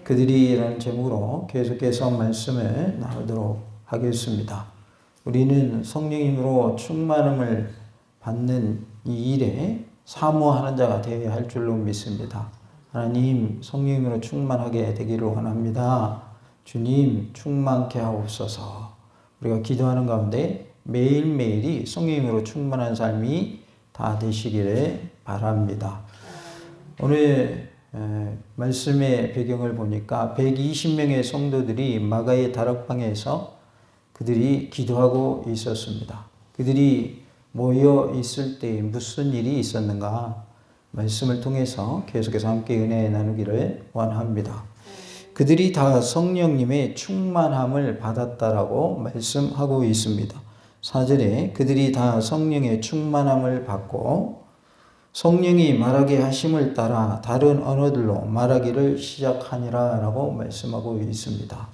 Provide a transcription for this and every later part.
그들이라는 제목으로 계속해서 말씀을 나누도록 하겠습니다. 우리는 성령님으로 충만함을 받는 이 일에 사모하는 자가 되어야 할 줄로 믿습니다. 하나님, 성령님으로 충만하게 되기를 원합니다. 주님, 충만케 하옵소서. 우리가 기도하는 가운데 매일매일이 성령님으로 충만한 삶이 다 되시기를 바랍니다. 오늘 말씀의 배경을 보니까 120명의 성도들이 마가의 다락방에서 그들이 기도하고 있었습니다. 그들이 모여 있을 때 무슨 일이 있었는가? 말씀을 통해서 계속해서 함께 은혜 나누기를 원합니다. 그들이 다 성령님의 충만함을 받았다라고 말씀하고 있습니다. 4절에 그들이 다 성령의 충만함을 받고 성령이 말하게 하심을 따라 다른 언어들로 말하기를 시작하니라 라고 말씀하고 있습니다.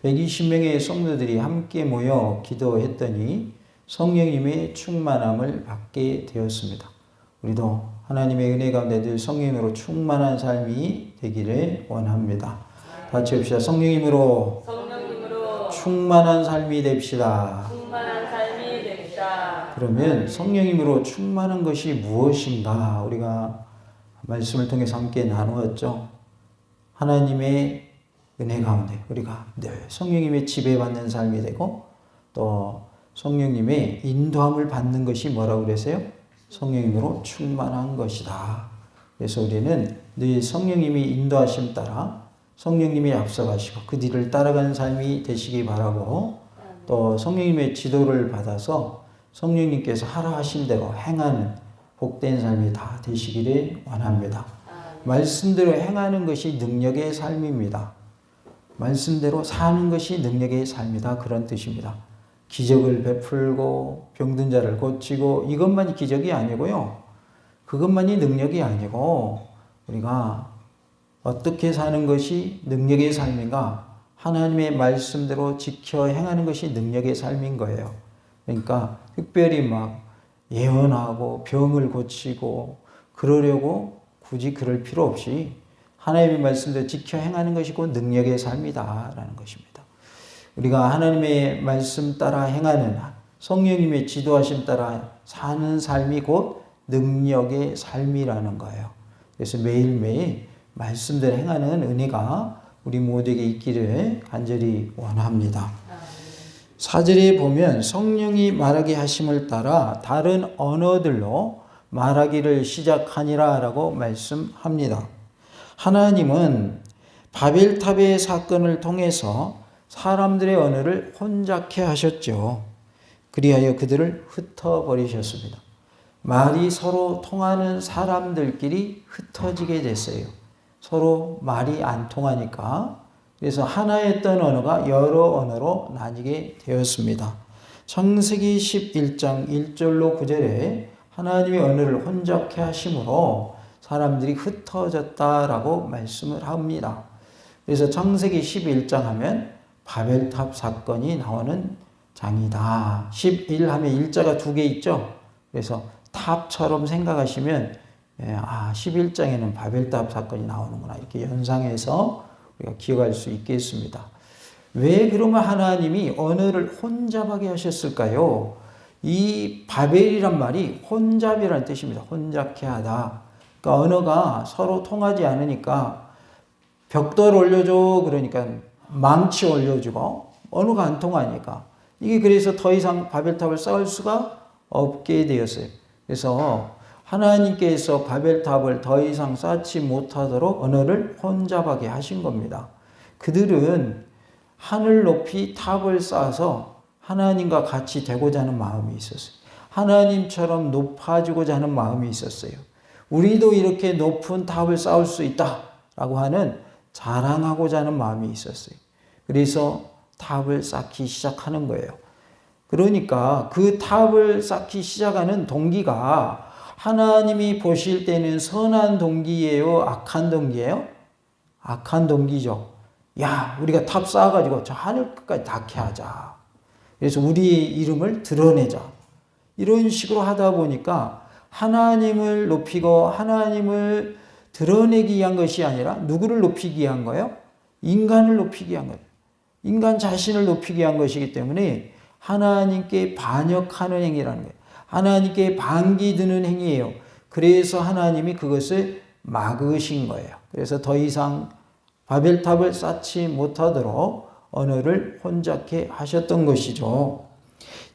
120명의 성도들이 함께 모여 기도했더니 성령님의 충만함을 받게 되었습니다. 우리도 하나님의 은혜 가운데 늘 성령으로 충만한 삶이 되기를 원합니다. 같이 합시다. 성령님으로 충만한 삶이 됩시다. 그러면 성령님으로 충만한 것이 무엇인가? 우리가 말씀을 통해서 함께 나누었죠. 하나님의 은혜 가운데 우리가 늘 성령님의 지배받는 삶이 되고 또 성령님의 인도함을 받는 것이 뭐라고 그랬어요? 성령님으로 충만한 것이다. 그래서 우리는 늘 성령님이 인도하심 따라 성령님이 앞서가시고 그 뒤를 따라가는 삶이 되시기 바라고 또 성령님의 지도를 받아서 성령님께서 하라 하신 대로 행하는 복된 삶이 다 되시기를 원합니다. 말씀대로 행하는 것이 능력의 삶입니다. 말씀대로 사는 것이 능력의 삶이다. 그런 뜻입니다. 기적을 베풀고 병든 자를 고치고 이것만이 기적이 아니고요. 그것만이 능력이 아니고 우리가 어떻게 사는 것이 능력의 삶인가? 하나님의 말씀대로 지켜 행하는 것이 능력의 삶인 거예요. 그러니까 특별히 막 예언하고 병을 고치고 그러려고 굳이 그럴 필요 없이 하나님의 말씀대로 지켜 행하는 것이 곧 능력의 삶이다라는 것입니다. 우리가 하나님의 말씀 따라 행하는 성령님의 지도하심 따라 사는 삶이 곧 능력의 삶이라는 거예요. 그래서 매일매일 말씀대로 행하는 은혜가 우리 모두에게 있기를 간절히 원합니다. 4절에 보면 성령이 말하게 하심을 따라 다른 언어들로 말하기를 시작하니라 라고 말씀합니다. 하나님은 바벨탑의 사건을 통해서 사람들의 언어를 혼잡케 하셨죠. 그리하여 그들을 흩어버리셨습니다. 말이 서로 통하는 사람들끼리 흩어지게 됐어요. 서로 말이 안 통하니까. 그래서 하나였던 언어가 여러 언어로 나뉘게 되었습니다. 창세기 11장 1절로 9절에 하나님의 언어를 혼잡케 하심으로 사람들이 흩어졌다라고 말씀을 합니다. 그래서 창세기 11장 하면 바벨탑 사건이 나오는 장이다. 11 하면 일자가 두 개 있죠. 그래서 탑처럼 생각하시면 11장에는 바벨탑 사건이 나오는구나 이렇게 연상해서 우리가 기억할 수 있겠습니다. 왜 그러면 하나님이 언어를 혼잡하게 하셨을까요? 이 바벨이란 말이 혼잡이라는 뜻입니다. 혼잡케 하다. 그러니까 언어가 서로 통하지 않으니까 벽돌 올려줘 그러니까 망치 올려주고 언어가 안 통하니까 이게 그래서 더 이상 바벨탑을 쌓을 수가 없게 되었어요. 그래서 하나님께서 바벨탑을 더 이상 쌓지 못하도록 언어를 혼잡하게 하신 겁니다. 그들은 하늘 높이 탑을 쌓아서 하나님과 같이 되고자 하는 마음이 있었어요. 하나님처럼 높아지고자 하는 마음이 있었어요. 우리도 이렇게 높은 탑을 쌓을 수 있다라고 하는 자랑하고자 하는 마음이 있었어요. 그래서 탑을 쌓기 시작하는 거예요. 그러니까 그 탑을 쌓기 시작하는 동기가 하나님이 보실 때는 선한 동기예요? 악한 동기예요? 악한 동기죠. 야, 우리가 탑 쌓아가지고 저 하늘 끝까지 닿게 하자. 그래서 우리의 이름을 드러내자. 이런 식으로 하다 보니까 하나님을 높이고 하나님을 드러내기 위한 것이 아니라 누구를 높이기 위한 거예요? 인간을 높이기 위한 거예요. 인간 자신을 높이기 위한 것이기 때문에 하나님께 반역하는 행위라는 거예요. 하나님께 반기드는 행위예요. 그래서 하나님이 그것을 막으신 거예요. 그래서 더 이상 바벨탑을 쌓지 못하도록 언어를 혼잡케 하셨던 것이죠.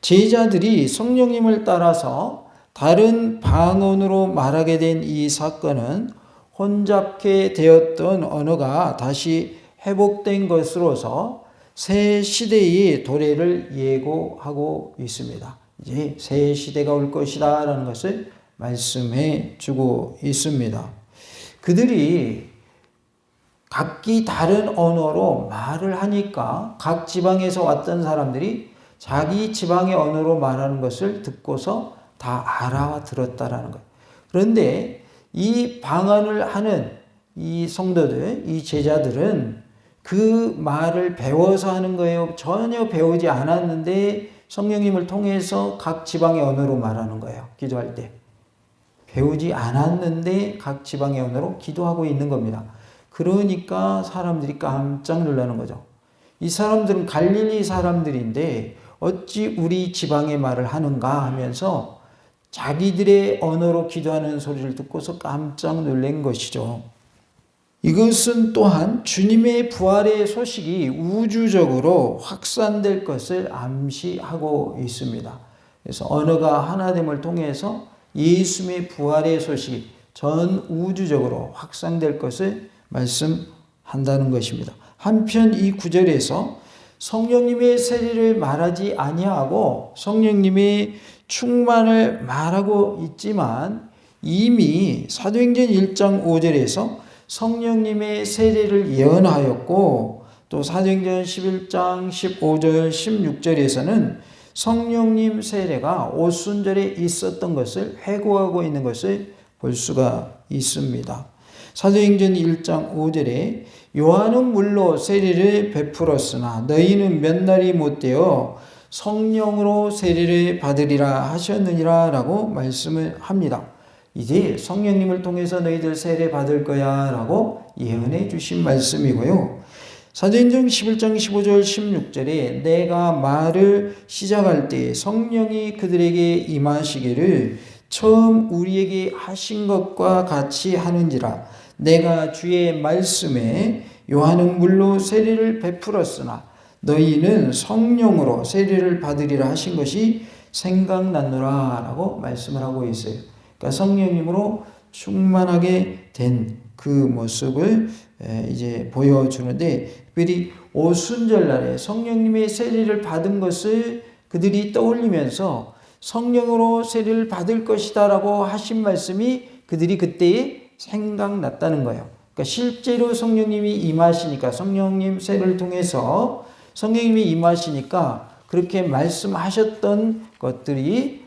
제자들이 성령님을 따라서 다른 방언으로 말하게 된 이 사건은 혼잡케 되었던 언어가 다시 회복된 것으로서 새 시대의 도래를 예고하고 있습니다. 이제 새 시대가 올 것이다 라는 것을 말씀해 주고 있습니다. 그들이 각기 다른 언어로 말을 하니까 각 지방에서 왔던 사람들이 자기 지방의 언어로 말하는 것을 듣고서 다 알아와 들었다라는 거예요. 그런데 이 방언을 하는 이 성도들, 이 제자들은 그 말을 배워서 하는 거예요. 전혀 배우지 않았는데 성령님을 통해서 각 지방의 언어로 말하는 거예요. 기도할 때. 배우지 않았는데 각 지방의 언어로 기도하고 있는 겁니다. 그러니까 사람들이 깜짝 놀라는 거죠. 이 사람들은 갈릴리 사람들인데 어찌 우리 지방의 말을 하는가 하면서 자기들의 언어로 기도하는 소리를 듣고서 깜짝 놀란 것이죠. 이것은 또한 주님의 부활의 소식이 우주적으로 확산될 것을 암시하고 있습니다. 그래서 언어가 하나됨을 통해서 예수님의 부활의 소식이 전 우주적으로 확산될 것을 말씀한다는 것입니다. 한편 이 구절에서 성령님의 세례를 말하지 아니하고 성령님의 충만을 말하고 있지만 이미 사도행전 1장 5절에서 성령님의 세례를 예언하였고 또 사도행전 11장 15절 16절에서는 성령님 세례가 오순절에 있었던 것을 회고하고 있는 것을 볼 수가 있습니다. 사도행전 1장 5절에 요한은 물로 세례를 베풀었으나 너희는 몇 날이 못되어 성령으로 세례를 받으리라 하셨느니라 라고 말씀을 합니다. 이제 성령님을 통해서 너희들 세례 받을 거야 라고 예언해 주신 말씀이고요. 사도행전 11장 15절 16절에 내가 말을 시작할 때 성령이 그들에게 임하시기를 처음 우리에게 하신 것과 같이 하는지라 내가 주의 말씀에 요한은 물로 세례를 베풀었으나 너희는 성령으로 세례를 받으리라 하신 것이 생각났노라 라고 말씀을 하고 있어요. 그러니까 성령님으로 충만하게 된 그 모습을 이제 보여주는데 특별히 오순절날에 성령님의 세례를 받은 것을 그들이 떠올리면서 성령으로 세례를 받을 것이다 라고 하신 말씀이 그들이 그때에 생각났다는 거예요. 그러니까 실제로 성령님이 임하시니까 성령님 세례를 통해서 성령님이 임하시니까 그렇게 말씀하셨던 것들이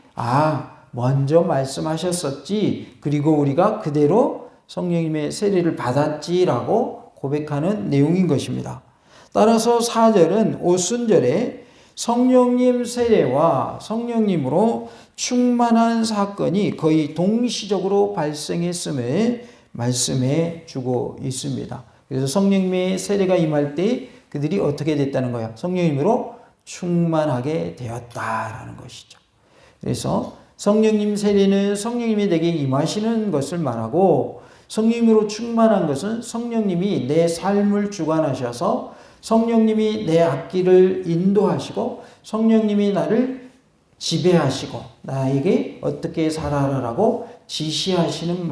먼저 말씀하셨었지 그리고 우리가 그대로 성령님의 세례를 받았지라고 고백하는 내용인 것입니다. 따라서 4절은 오순절에 성령님 세례와 성령님으로 충만한 사건이 거의 동시적으로 발생했음을 말씀해 주고 있습니다. 그래서 성령님의 세례가 임할 때 그들이 어떻게 됐다는 거예요? 성령님으로 충만하게 되었다라는 것이죠. 그래서 성령님 세례는 성령님이 내게 임하시는 것을 말하고 성령님으로 충만한 것은 성령님이 내 삶을 주관하셔서 성령님이 내 앞길을 인도하시고 성령님이 나를 지배하시고 나에게 어떻게 살아라라고 지시하시는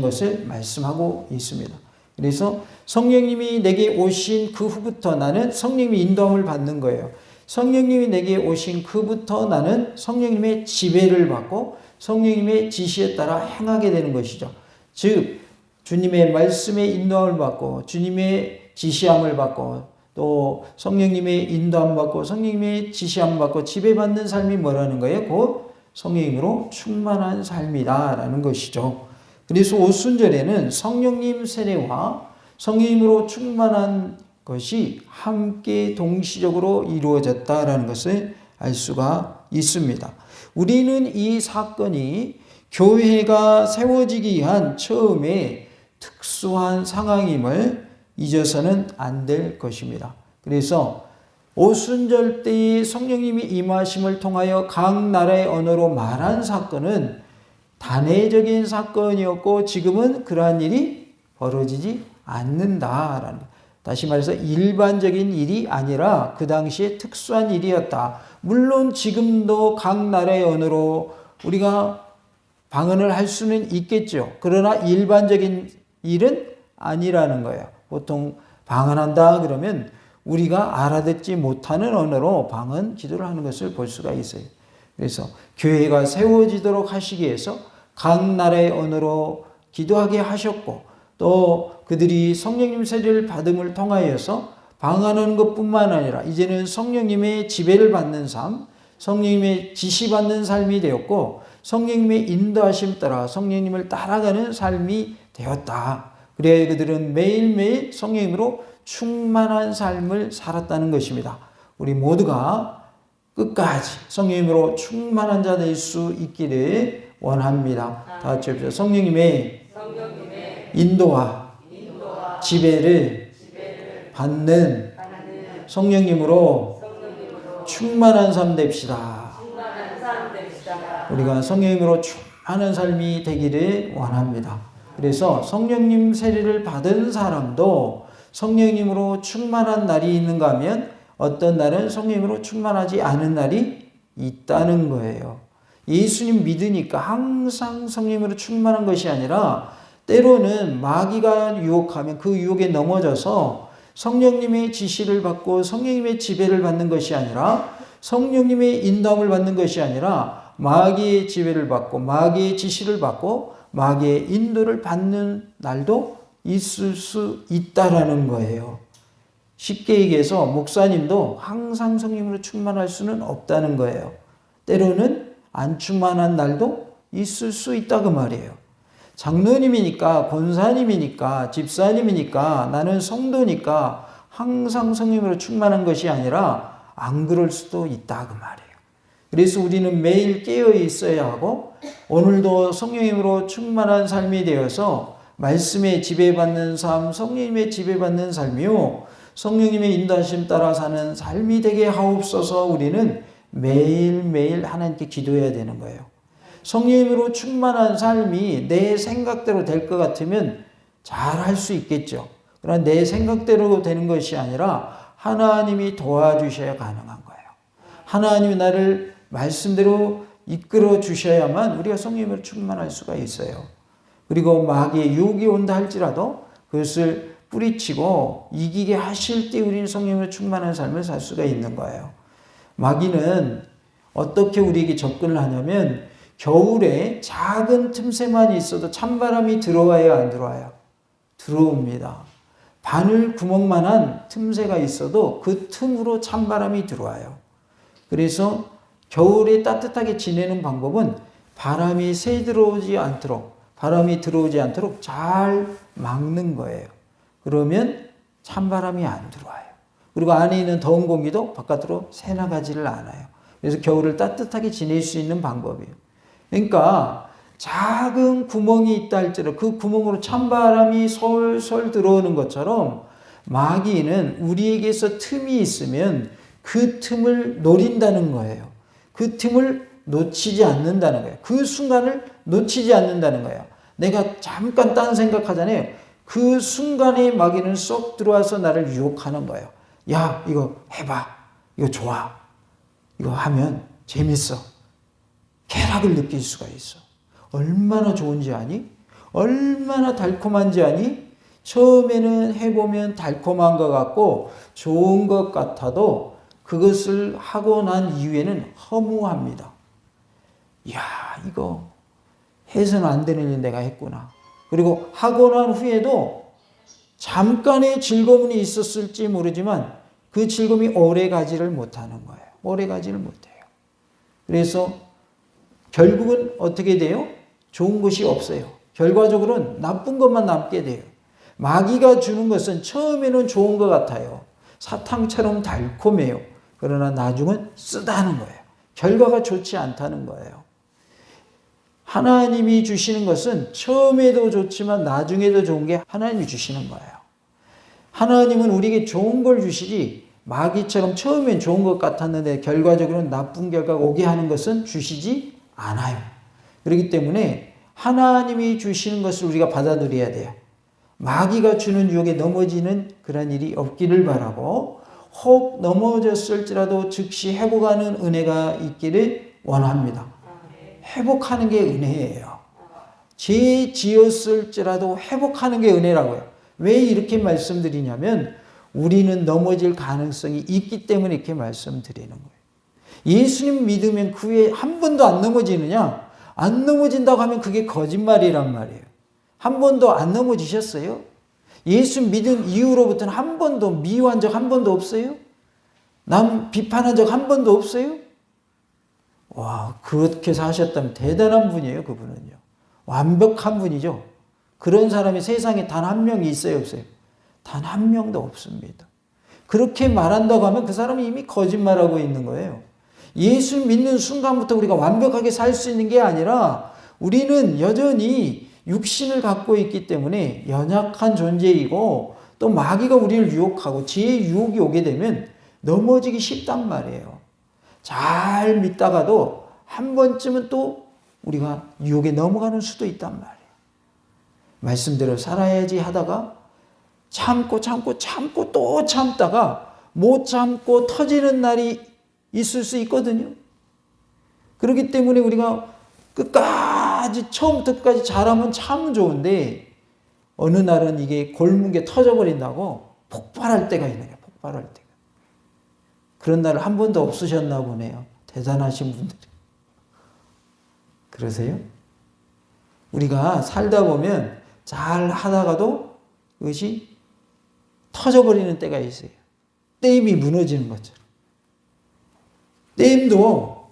것을 말씀하고 있습니다. 그래서 성령님이 내게 오신 그 후부터 나는 성령님의 인도함을 받는 거예요. 성령님이 내게 오신 그부터 나는 성령님의 지배를 받고 성령님의 지시에 따라 행하게 되는 것이죠. 즉 주님의 말씀의 인도함을 받고 주님의 지시함을 받고 또 성령님의 인도함을 받고 성령님의 지시함을 받고 지배받는 삶이 뭐라는 거예요? 곧 성령님으로 충만한 삶이다라는 것이죠. 그래서 오순절에는 성령님 세례와 성령님으로 충만한 것이 함께 동시적으로 이루어졌다라는 것을 알 수가 있습니다. 우리는 이 사건이 교회가 세워지기 위한 처음에 특수한 상황임을 잊어서는 안 될 것입니다. 그래서 오순절 때에 성령님이 임하심을 통하여 각 나라의 언어로 말한 사건은 단회적인 사건이었고 지금은 그러한 일이 벌어지지 않는다라는, 다시 말해서 일반적인 일이 아니라 그 당시에 특수한 일이었다. 물론 지금도 각 나라의 언어로 우리가 방언을 할 수는 있겠죠. 그러나 일반적인 일은 아니라는 거예요. 보통 방언한다 그러면 우리가 알아듣지 못하는 언어로 방언 기도를 하는 것을 볼 수가 있어요. 그래서 교회가 세워지도록 하시기 위해서 각 나라의 언어로 기도하게 하셨고, 또 그들이 성령님 세례를 받음을 통하여서 방언하는 것뿐만 아니라 이제는 성령님의 지배를 받는 삶, 성령님의 지시받는 삶이 되었고 성령님의 인도하심 따라 성령님을 따라가는 삶이 되었다. 그래야 그들은 매일매일 성령님으로 충만한 삶을 살았다는 것입니다. 우리 모두가 끝까지 성령님으로 충만한 자 될 수 있기를 원합니다. 다 같이 합시다. 성령님의 인도와 지배를 받는 성령님으로 충만한 삶 됩시다. 우리가 성령님으로 충만한 삶이 되기를 원합니다. 그래서 성령님 세례를 받은 사람도 성령님으로 충만한 날이 있는가 하면 어떤 날은 성령님으로 충만하지 않은 날이 있다는 거예요. 예수님 믿으니까 항상 성령님으로 충만한 것이 아니라 때로는 마귀가 유혹하면 그 유혹에 넘어져서 성령님의 지시를 받고 성령님의 지배를 받는 것이 아니라 성령님의 인도함을 받는 것이 아니라 마귀의 지배를 받고 마귀의 지시를 받고 마귀의 인도를 받는 날도 있을 수 있다라는 거예요. 쉽게 얘기해서 목사님도 항상 성령으로 충만할 수는 없다는 거예요. 때로는 안 충만한 날도 있을 수 있다 그 말이에요. 장로님이니까 권사님이니까 집사님이니까 나는 성도니까 항상 성령으로 충만한 것이 아니라 안 그럴 수도 있다 그 말이에요. 그래서 우리는 매일 깨어 있어야 하고 오늘도 성령님으로 충만한 삶이 되어서 말씀에 지배받는 삶, 성령님의 지배받는 삶이요 성령님의 인도하심 따라 사는 삶이 되게 하옵소서. 우리는 매일매일 하나님께 기도해야 되는 거예요. 성령님으로 충만한 삶이 내 생각대로 될 것 같으면 잘 할 수 있겠죠. 그러나 내 생각대로 되는 것이 아니라 하나님이 도와주셔야 가능한 거예요. 하나님이 나를 말씀대로 이끌어 주셔야만 우리가 성령님으로 충만할 수가 있어요. 그리고 마귀의 유혹이 온다 할지라도 그것을 뿌리치고 이기게 하실 때 우리는 성령으로 충만한 삶을 살 수가 있는 거예요. 마귀는 어떻게 우리에게 접근을 하냐면 겨울에 작은 틈새만 있어도 찬바람이 들어와요, 안 들어와요? 들어옵니다. 바늘 구멍만한 틈새가 있어도 그 틈으로 찬바람이 들어와요. 그래서 겨울에 따뜻하게 지내는 방법은 바람이 새 들어오지 않도록, 바람이 들어오지 않도록 잘 막는 거예요. 그러면 찬바람이 안 들어와요. 그리고 안에 있는 더운 공기도 바깥으로 새나가지를 않아요. 그래서 겨울을 따뜻하게 지낼 수 있는 방법이에요. 그러니까 작은 구멍이 있다 할지라도 그 구멍으로 찬바람이 솔솔 들어오는 것처럼 마귀는 우리에게서 틈이 있으면 그 틈을 노린다는 거예요. 그 틈을 놓치지 않는다는 거예요. 그 순간을 놓치지 않는다는 거예요. 내가 잠깐 딴 생각하잖아요. 그 순간에 마귀는 쏙 들어와서 나를 유혹하는 거예요. 야, 이거 해봐. 이거 좋아. 이거 하면 재밌어. 쾌락을 느낄 수가 있어. 얼마나 좋은지 아니? 얼마나 달콤한지 아니? 처음에는 해보면 달콤한 것 같고 좋은 것 같아도 그것을 하고 난 이후에는 허무합니다. 이야, 이거 해서는 안 되는 일 내가 했구나. 그리고 하고 난 후에도 잠깐의 즐거움이 있었을지 모르지만 그 즐거움이 오래 가지를 못하는 거예요. 오래 가지를 못해요. 그래서 결국은 어떻게 돼요? 좋은 것이 없어요. 결과적으로는 나쁜 것만 남게 돼요. 마귀가 주는 것은 처음에는 좋은 것 같아요. 사탕처럼 달콤해요. 그러나 나중은 쓰다는 거예요. 결과가 좋지 않다는 거예요. 하나님이 주시는 것은 처음에도 좋지만 나중에도 좋은 게 하나님이 주시는 거예요. 하나님은 우리에게 좋은 걸 주시지 마귀처럼 처음엔 좋은 것 같았는데 결과적으로는 나쁜 결과가 오게 하는 것은 주시지 않아요. 그렇기 때문에 하나님이 주시는 것을 우리가 받아들여야 돼요. 마귀가 주는 유혹에 넘어지는 그런 일이 없기를 바라고, 혹 넘어졌을지라도 즉시 회복하는 은혜가 있기를 원합니다. 회복하는 게 은혜예요. 죄 지었을지라도 회복하는 게 은혜라고요. 왜 이렇게 말씀드리냐면 우리는 넘어질 가능성이 있기 때문에 이렇게 말씀드리는 거예요. 예수님 믿으면 그 후에 한 번도 안 넘어지느냐? 안 넘어진다고 하면 그게 거짓말이란 말이에요. 한 번도 안 넘어지셨어요? 예수 믿은 이후로부터는 한 번도 미워한 적 한 번도 없어요? 남 비판한 적 한 번도 없어요? 와, 그렇게 사셨다면 대단한 분이에요, 그분은요. 완벽한 분이죠. 그런 사람이 세상에 단 한 명이 있어요, 없어요? 단 한 명도 없습니다. 그렇게 말한다고 하면 그 사람이 이미 거짓말하고 있는 거예요. 예수 믿는 순간부터 우리가 완벽하게 살 수 있는 게 아니라 우리는 여전히 육신을 갖고 있기 때문에 연약한 존재이고, 또 마귀가 우리를 유혹하고 지혜의 유혹이 오게 되면 넘어지기 쉽단 말이에요. 잘 믿다가도 한 번쯤은 또 우리가 유혹에 넘어가는 수도 있단 말이에요. 말씀대로 살아야지 하다가 참고 또 참다가 못 참고 터지는 날이 있을 수 있거든요. 그렇기 때문에 우리가 끝까지 처음부터 끝까지 잘하면 참 좋은데 어느 날은 이게 골문 게 터져버린다고 폭발할 때가 있는 거예요. 폭발할 때가. 그런 날은 한 번도 없으셨나 보네요. 대단하신 분들이. 그러세요? 우리가 살다 보면 잘 하다가도 그것이 터져버리는 때가 있어요. 댐이 무너지는 것처럼. 댐도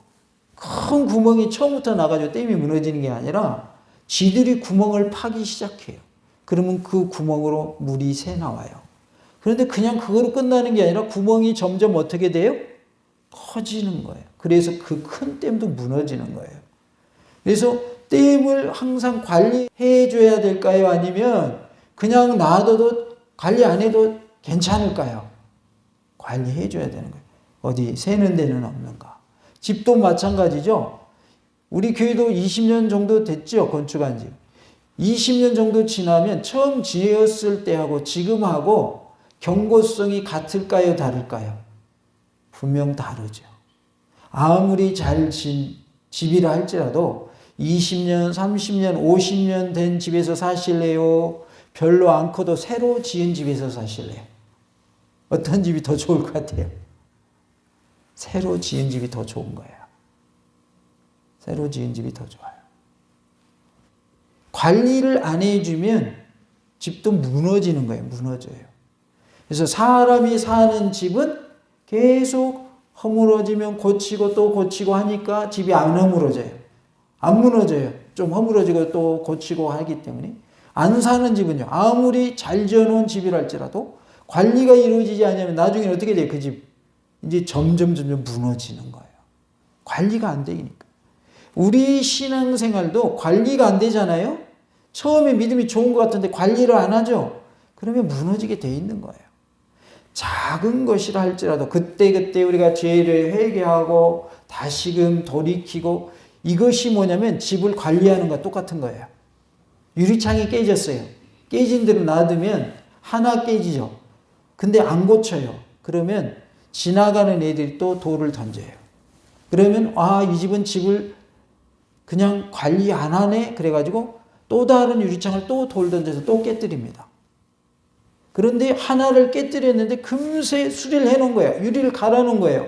큰 구멍이 처음부터 나가지고 댐이 무너지는 게 아니라 지들이 구멍을 파기 시작해요. 그러면 그 구멍으로 물이 새 나와요. 그런데 그냥 그거로 끝나는 게 아니라 구멍이 점점 어떻게 돼요? 커지는 거예요. 그래서 그 큰 댐도 무너지는 거예요. 그래서 댐을 항상 관리해 줘야 될까요? 아니면 그냥 놔둬도 관리 안 해도 괜찮을까요? 관리해 줘야 되는 거예요. 어디 새는 데는 없는가? 집도 마찬가지죠. 우리 교회도 20년 정도 됐죠, 건축한 집. 20년 정도 지나면 처음 지었을 때하고 지금하고 경고성이 같을까요, 다를까요? 분명 다르죠. 아무리 잘 진 집이라 할지라도 20년, 30년, 50년 된 집에서 사실래요? 별로 안 커도 새로 지은 집에서 사실래요? 어떤 집이 더 좋을 것 같아요? 새로 지은 집이 더 좋은 거예요. 새로 지은 집이 더 좋아요. 관리를 안 해주면 집도 무너지는 거예요. 무너져요. 그래서 사람이 사는 집은 계속 허물어지면 고치고 또 고치고 하니까 집이 안 허물어져요. 안 무너져요. 좀 허물어지고 또 고치고 하기 때문에. 안 사는 집은요, 아무리 잘 지어놓은 집이랄지라도 관리가 이루어지지 않으면 나중에 어떻게 돼요? 그 집 이제 점점 무너지는 거예요. 관리가 안 되니까. 우리 신앙생활도 관리가 안 되잖아요. 처음에 믿음이 좋은 것 같은데 관리를 안 하죠. 그러면 무너지게 돼 있는 거예요. 작은 것이라 할지라도 그때그때 우리가 죄를 회개하고 다시금 돌이키고, 이것이 뭐냐면 집을 관리하는 것과 똑같은 거예요. 유리창이 깨졌어요. 깨진 대로 놔두면 하나 깨지죠. 근데 안 고쳐요. 그러면 지나가는 애들이 또 돌을 던져요. 그러면 이 집은 집을 그냥 관리 안 하네? 그래가지고 또 다른 유리창을 또 돌 던져서 또 깨뜨립니다. 그런데 하나를 깨뜨렸는데 금세 수리를 해놓은 거예요. 유리를 갈아놓은 거예요.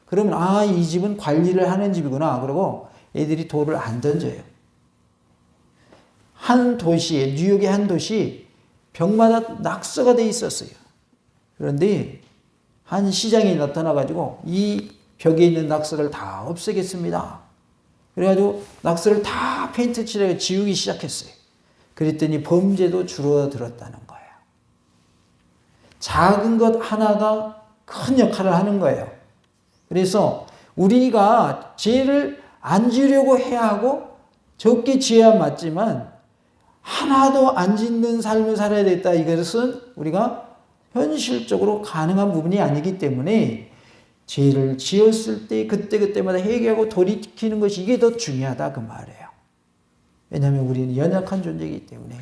그러면 이 집은 관리를 하는 집이구나. 그러고 애들이 돌을 안 던져요. 한 도시에, 뉴욕의 한 도시 벽마다 낙서가 돼 있었어요. 그런데 한 시장이 나타나가지고 이 벽에 있는 낙서를 다 없애겠습니다. 그래가지고 낙서를 다 페인트 칠해서 지우기 시작했어요. 그랬더니 범죄도 줄어들었다는 거예요. 작은 것 하나가 큰 역할을 하는 거예요. 그래서 우리가 죄를 안 지으려고 해야 하고 적게 지어야 맞지만 하나도 안 짓는 삶을 살아야 되겠다. 이것은 우리가 현실적으로 가능한 부분이 아니기 때문에 죄를 지었을 때 그때그때마다 회개하고 돌이키는 것이 이게 더 중요하다 그 말이에요. 왜냐하면 우리는 연약한 존재이기 때문에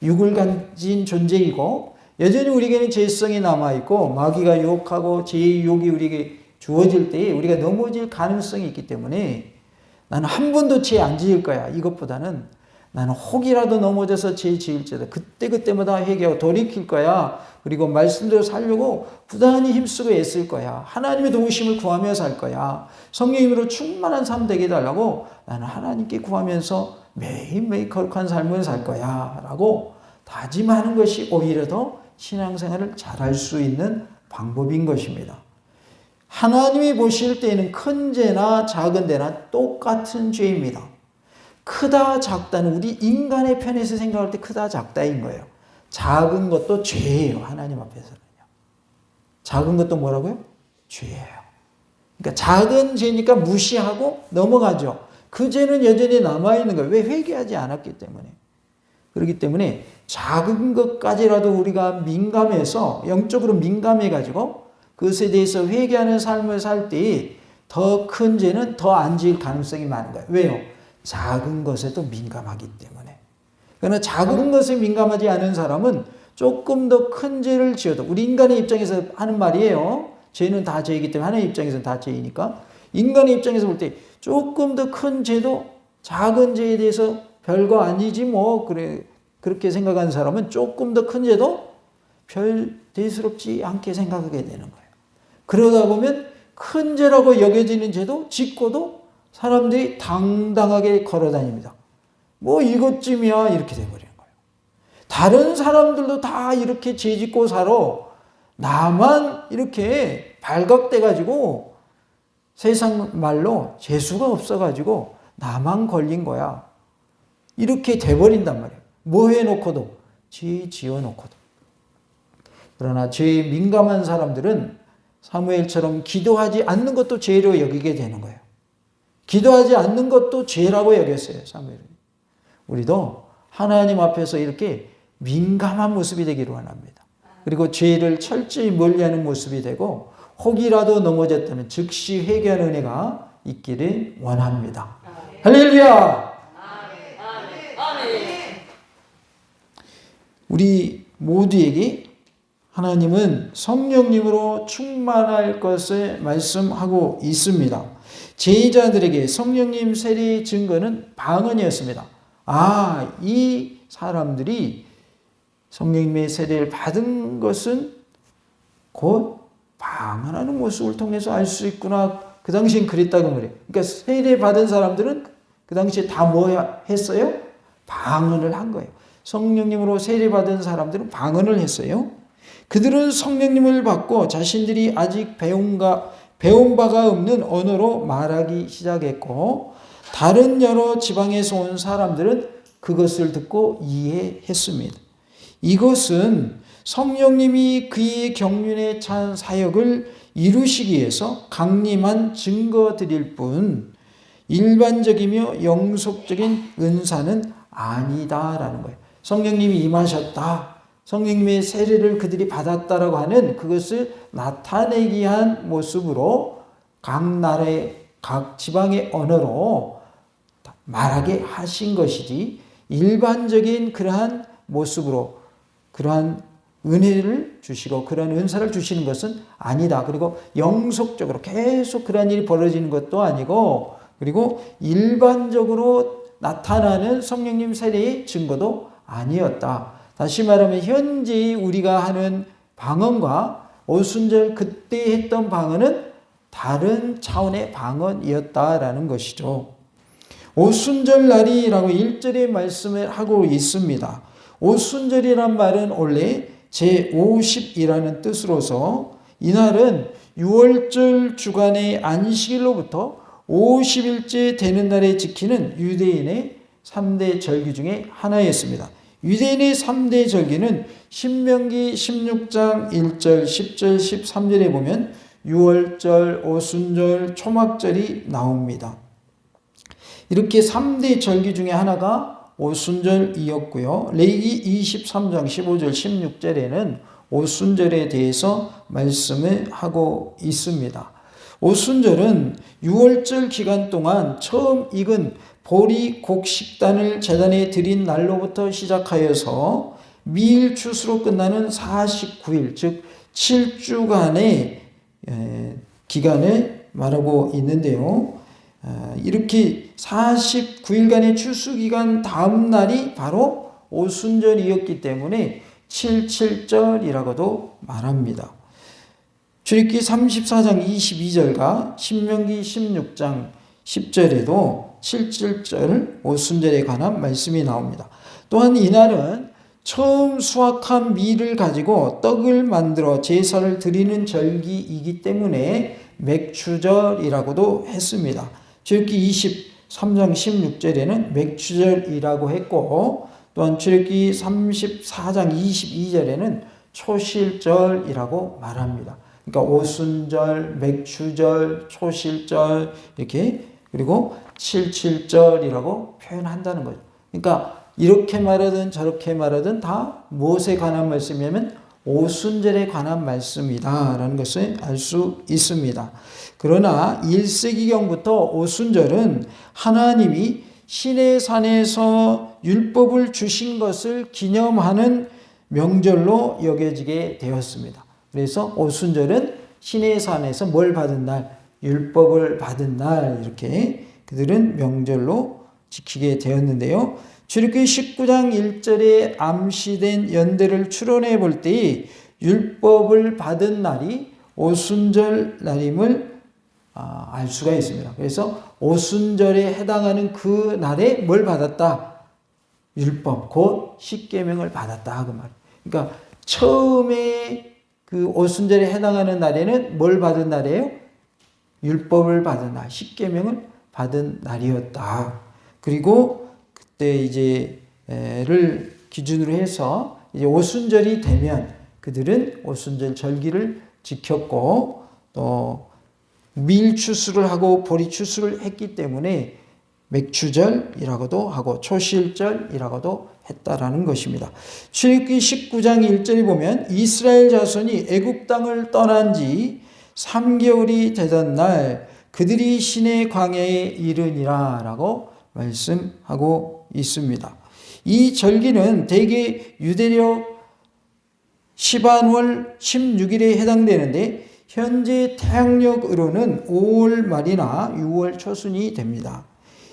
육을 가진 존재이고 여전히 우리에게는 죄성이 남아있고 마귀가 유혹하고 죄의 유혹이 우리에게 주어질 때에 우리가 넘어질 가능성이 있기 때문에 나는 한 번도 죄 안 지을 거야. 이것보다는 나는 혹이라도 넘어져서 죄 지을지어다. 그때그때마다 회개하고 돌이킬 거야. 그리고 말씀대로 살려고 부단히 힘쓰고 애쓸 거야. 하나님의 도우심을 구하며 살 거야. 성령님으로 충만한 삶 되게 해달라고 나는 하나님께 구하면서 매일매일 거룩한 삶을 살 거야. 라고 다짐하는 것이 오히려 더 신앙생활을 잘할 수 있는 방법인 것입니다. 하나님이 보실 때에는 큰 죄나 작은 죄나 똑같은 죄입니다. 크다 작다는 우리 인간의 편에서 생각할 때 크다 작다인 거예요. 작은 것도 죄예요. 하나님 앞에서는요. 작은 것도 뭐라고요? 죄예요. 그러니까 작은 죄니까 무시하고 넘어가죠. 그 죄는 여전히 남아있는 거예요. 왜? 회개하지 않았기 때문에. 그렇기 때문에 작은 것까지라도 우리가 민감해서 영적으로 민감해가지고 그것에 대해서 회개하는 삶을 살 때 더 큰 죄는 더 안 지을 가능성이 많은 거예요. 왜요? 작은 것에도 민감하기 때문에. 그러나 작은 것에 민감하지 않은 사람은 조금 더 큰 죄를 지어도 우리 인간의 입장에서 하는 말이에요. 죄는 다 죄이기 때문에 하나님 입장에서는 다 죄이니까 인간의 입장에서 볼 때 조금 더 큰 죄도 작은 죄에 대해서 별거 아니지 뭐 그렇게 생각하는 사람은 조금 더 큰 죄도 별 대수롭지 않게 생각하게 되는 거예요. 그러다 보면 큰 죄라고 여겨지는 죄도 짓고도 사람들이 당당하게 걸어다닙니다. 뭐 이것쯤이야 이렇게 돼버리는 거예요. 다른 사람들도 다 이렇게 죄 짓고 살아. 나만 이렇게 발각돼가지고 세상 말로 재수가 없어가지고 나만 걸린 거야. 이렇게 돼버린단 말이에요. 뭐 해놓고도 죄 지어놓고도. 그러나 죄에 민감한 사람들은 사무엘처럼 기도하지 않는 것도 죄로 여기게 되는 거예요. 기도하지 않는 것도 죄라고 여겼어요. 사무엘은. 우리도 하나님 앞에서 이렇게 민감한 모습이 되기를 원합니다. 그리고 죄를 철저히 멀리하는 모습이 되고 혹이라도 넘어졌다면 즉시 회개하는 은혜가 있기를 원합니다. 할렐루야! 우리 모두에게 하나님은 성령님으로 충만할 것을 말씀하고 있습니다. 제자들에게 성령님 세례의 증거는 방언이었습니다. 이 사람들이 성령님의 세례를 받은 것은 곧 방언하는 모습을 통해서 알 수 있구나. 그 당시엔 그랬다고 말해요. 그러니까 세례 받은 사람들은 그 당시에 다 뭐 했어요? 방언을 한 거예요. 성령님으로 세례 받은 사람들은 방언을 했어요. 그들은 성령님을 받고 자신들이 아직 배운 바가 없는 언어로 말하기 시작했고 다른 여러 지방에서 온 사람들은 그것을 듣고 이해했습니다. 이것은 성령님이 그의 경륜에 찬 사역을 이루시기 위해서 강림한 증거들일 뿐 일반적이며 영속적인 은사는 아니다라는 거예요. 성령님이 임하셨다. 성령님의 세례를 그들이 받았다라고 하는 그것을 나타내기 위한 모습으로 각 나라의 각 지방의 언어로 말하게 하신 것이지 일반적인 그러한 모습으로 그러한 은혜를 주시고 그러한 은사를 주시는 것은 아니다. 그리고 영속적으로 계속 그러한 일이 벌어지는 것도 아니고 그리고 일반적으로 나타나는 성령님 세례의 증거도 아니었다. 다시 말하면 현재 우리가 하는 방언과 오순절 그때 했던 방언은 다른 차원의 방언이었다라는 것이죠. 오순절 날이라고 1절에 말씀을 하고 있습니다. 오순절이란 말은 원래 제50이라는 뜻으로서 이날은 6월절 주간의 안식일로부터 50일째 되는 날에 지키는 유대인의 3대 절기 중에 하나였습니다. 유대인의 3대 절기는 신명기 16장 1절, 10절, 13절에 보면 6월절, 오순절, 초막절이 나옵니다. 이렇게 3대 절기 중에 하나가 오순절이었고요. 레위기 23장 15절, 16절에는 오순절에 대해서 말씀을 하고 있습니다. 오순절은 6월절 기간 동안 처음 익은 보리 곡식단을 제단에 드린 날로부터 시작하여서 미일 추수로 끝나는 49일, 즉 7주간의 기간을 말하고 있는데요. 이렇게 49일간의 추수기간 다음 날이 바로 오순절이었기 때문에 77절이라고도 말합니다. 출애굽기 34장 22절과 신명기 16장 10절에도 77절 오순절에 관한 말씀이 나옵니다. 또한 이날은 처음 수확한 밀을 가지고 떡을 만들어 제사를 드리는 절기이기 때문에 맥추절이라고도 했습니다. 출애굽기 23장 16절에는 맥추절이라고 했고, 또한 출애굽기 34장 22절에는 초실절이라고 말합니다. 그러니까 오순절, 맥추절, 초실절 이렇게, 그리고 77절이라고 표현한다는 거죠. 그러니까 이렇게 말하든 저렇게 말하든 다 무엇에 관한 말씀이냐면 오순절에 관한 말씀이다라는 것을 알 수 있습니다. 그러나 1세기경부터 오순절은 하나님이 시내산에서 율법을 주신 것을 기념하는 명절로 여겨지게 되었습니다. 그래서 오순절은 시내산에서 뭘 받은 날? 율법을 받은 날, 이렇게 그들은 명절로 지키게 되었는데요. 출애굽기 19장 1절에 암시된 연대를 추론해 볼 때 율법을 받은 날이 오순절 날임을 알 수가 있습니다. 그래서 오순절에 해당하는 그 날에 뭘 받았다? 율법, 곧 십계명을 받았다, 그 말. 그러니까 처음에 그 오순절에 해당하는 날에는 뭘 받은 날이에요? 율법을 받은 날, 십계명을 받은 날이었다. 그리고 그때 이제를 기준으로 해서 이제 오순절이 되면 그들은 오순절 절기를 지켰고 또 밀 추수를 하고 보리 추수를 했기 때문에 맥추절이라고도 하고 초실절이라고도 했다라는 것입니다. 출애굽기 19장 1절에 보면 이스라엘 자손이 애굽 땅을 떠난 지 3개월이 되던 날 그들이 시내 광야에 이르니라 라고 말씀하고 있습니다. 이 절기는 대개 유대력 시반월 16일에 해당되는데 현재 태양력으로는 5월 말이나 6월 초순이 됩니다.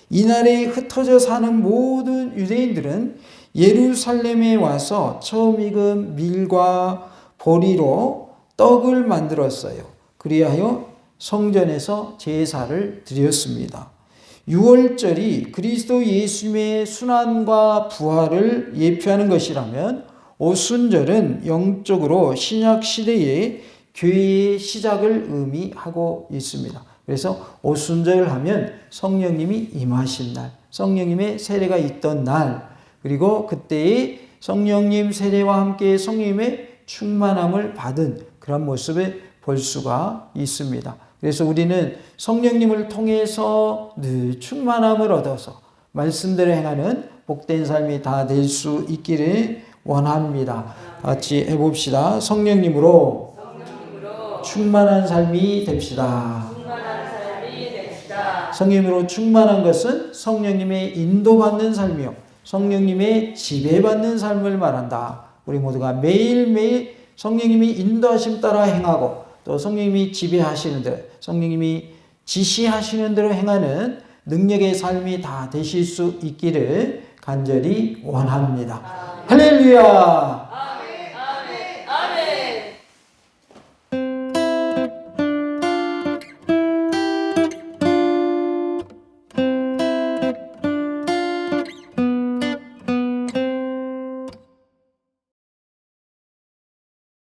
이날에 흩어져 사는 모든 유대인들은 예루살렘에 와서 처음 익은 밀과 보리로 떡을 만들었어요. 그리하여 성전에서 제사를 드렸습니다. 6월절이 그리스도 예수님의 순환과 부활을 예표하는 것이라면 오순절은 영적으로 신약 시대의 교회의 시작을 의미하고 있습니다. 그래서 오순절 하면 성령님이 임하신 날, 성령님의 세례가 있던 날, 그리고 그때의 성령님 세례와 함께 성령님의 충만함을 받은 그런 모습을 볼 수가 있습니다. 그래서 우리는 성령님을 통해서 늘 충만함을 얻어서 말씀대로 행하는 복된 삶이 다 될 수 있기를 원합니다. 같이 해봅시다. 성령님으로 충만한 삶이 됩시다. 성령님으로 충만한 것은 성령님의 인도받는 삶이요, 성령님의 지배받는 삶을 말한다. 우리 모두가 매일매일 성령님이 인도하심 따라 행하고 또 성령님이 지배하시는 대로, 성령님이 지시하시는 대로 행하는 능력의 삶이 다 되실 수 있기를 간절히 원합니다. 할렐루야!